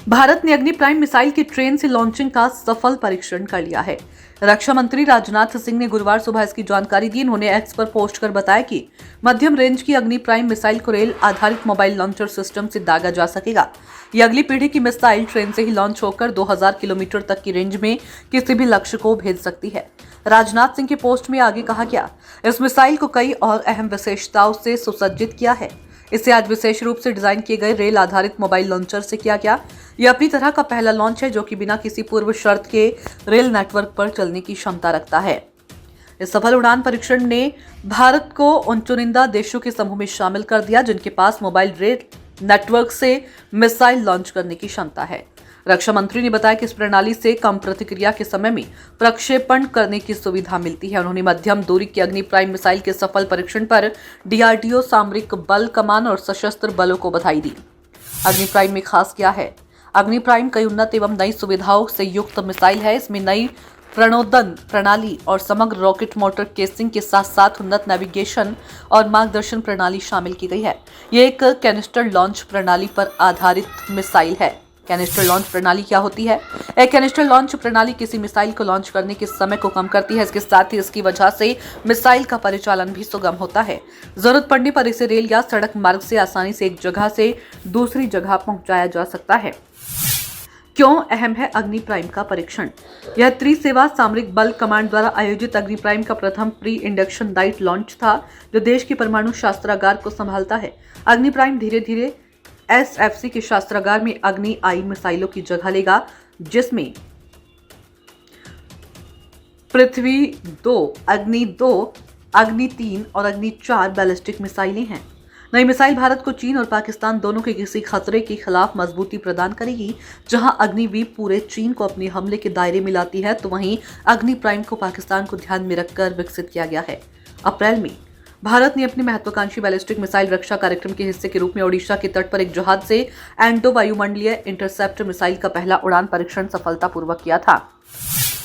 भारत ने अग्नि prime missile की ट्रेन से लॉन्चिंग का सफल परीक्षण कर लिया है। रक्षा मंत्री राजनाथ सिंह ने गुरुवार सुबह इसकी जानकारी दी। उन्होंने एक्स पर पोस्ट कर बताया कि मध्यम रेंज की अग्नि प्राइम मिसाइल को रेल आधारित मोबाइल लॉन्चर सिस्टम से दागा जा सकेगा। यह अगली पीढ़ी की मिसाइल ट्रेन से ही लॉन्च होकर 2000 किलोमीटर तक की रेंज में किसी भी लक्ष्य को भेज सकती है। राजनाथ सिंह के पोस्ट में आगे कहा गया, इस मिसाइल को कई और अहम विशेषताओं से सुसज्जित किया है। इसे आज विशेष रूप से डिजाइन किए गए रेल आधारित मोबाइल लॉन्चर से किया गया। यह अपनी तरह का पहला लॉन्च है जो कि बिना किसी पूर्व शर्त के रेल नेटवर्क पर चलने की क्षमता रखता है। इस सफल उड़ान परीक्षण ने भारत को उन चुनिंदा देशों के समूह में शामिल कर दिया जिनके पास मोबाइल रेल नेटवर्क से मिसाइल लॉन्च करने की क्षमता है। रक्षा मंत्री ने बताया कि इस प्रणाली से कम प्रतिक्रिया के समय में प्रक्षेपण करने की सुविधा मिलती है। उन्होंने मध्यम दूरी की अग्नि प्राइम मिसाइल के सफल परीक्षण पर डीआरडीओ, सामरिक बल कमान और सशस्त्र बलों को बधाई दी। अग्नि प्राइम में खास क्या है? अग्नि प्राइम कई उन्नत एवं नई सुविधाओं से युक्त मिसाइल है। इसमें नई प्रणोदन प्रणाली और समग्र रॉकेट मोटर केसिंग के साथ साथ उन्नत नेविगेशन और मार्गदर्शन प्रणाली शामिल की गई है। ये एक कैनिस्टर लॉन्च प्रणाली पर आधारित मिसाइल है। कैनिस्टर लॉन्च प्रणाली क्या होती है? एक कैनिस्टर लॉन्च प्रणाली किसी मिसाइल को लॉन्च करने के समय को कम करती है। इसके साथ ही इसकी वजह से मिसाइल का परिचालन भी सुगम होता है। जरूरत पड़ने पर इसे रेल या सड़क मार्ग से आसानी से एक जगह से दूसरी जगह पहुंचाया जा सकता है। क्यों अहम है अग्नि प्राइम का परीक्षण? यह त्रिसेवा सामरिक बल कमांड द्वारा आयोजित अग्नि प्राइम का प्रथम प्री इंडक्शन नाइट लॉन्च था जो देश के परमाणु शस्त्रागार को संभालता है। अग्नि प्राइम धीरे धीरे एसएफसी के शस्त्रागार में अग्नि आई मिसाइलों की जगह लेगा, जिसमें पृथ्वी 2, अग्नि 2, अग्नि 3 और अग्नि 4 बैलिस्टिक मिसाइलें हैं। नई मिसाइल भारत को चीन और पाकिस्तान दोनों के किसी खतरे के खिलाफ मजबूती प्रदान करेगी। जहां अग्निवीर पूरे चीन को अपने हमले के दायरे में लाती है, तो वहीं अग्नि प्राइम को पाकिस्तान को ध्यान में रखकर विकसित किया गया है। अप्रैल में भारत ने अपनी महत्वाकांक्षी बैलिस्टिक मिसाइल रक्षा कार्यक्रम के हिस्से के रूप में ओडिशा के तट पर एक जहाज से एंटो वायुमंडलीय इंटरसेप्टर मिसाइल का पहला उड़ान परीक्षण सफलतापूर्वक किया था।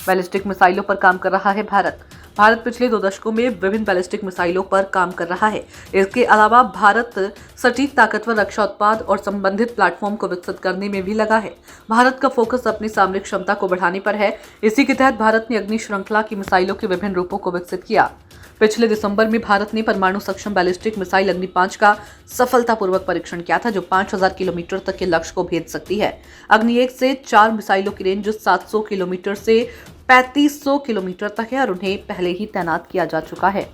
बैलिस्टिक मिसाइलों पर काम कर रहा है भारत पिछले 2 दशकों में विभिन्न बैलिस्टिक मिसाइलों पर काम कर रहा है। इसके अलावा भारत सटीक ताकतवर रक्षा उत्पाद और संबंधित प्लेटफॉर्म को विकसित करने में भी लगा है। भारत का फोकस अपनी सामरिक क्षमता को बढ़ाने पर है। इसी के तहत भारत ने अग्नि श्रृंखला की मिसाइलों के विभिन्न रूपों को विकसित किया। पिछले दिसंबर में भारत ने परमाणु सक्षम बैलिस्टिक मिसाइल अग्नि 5 का सफलतापूर्वक परीक्षण किया था जो 5000 किलोमीटर तक के लक्ष्य को भेज सकती है। अग्नि 1 से 4 मिसाइलों की रेंज 700 किलोमीटर से 3500 किलोमीटर तक है और उन्हें पहले ही तैनात किया जा चुका है।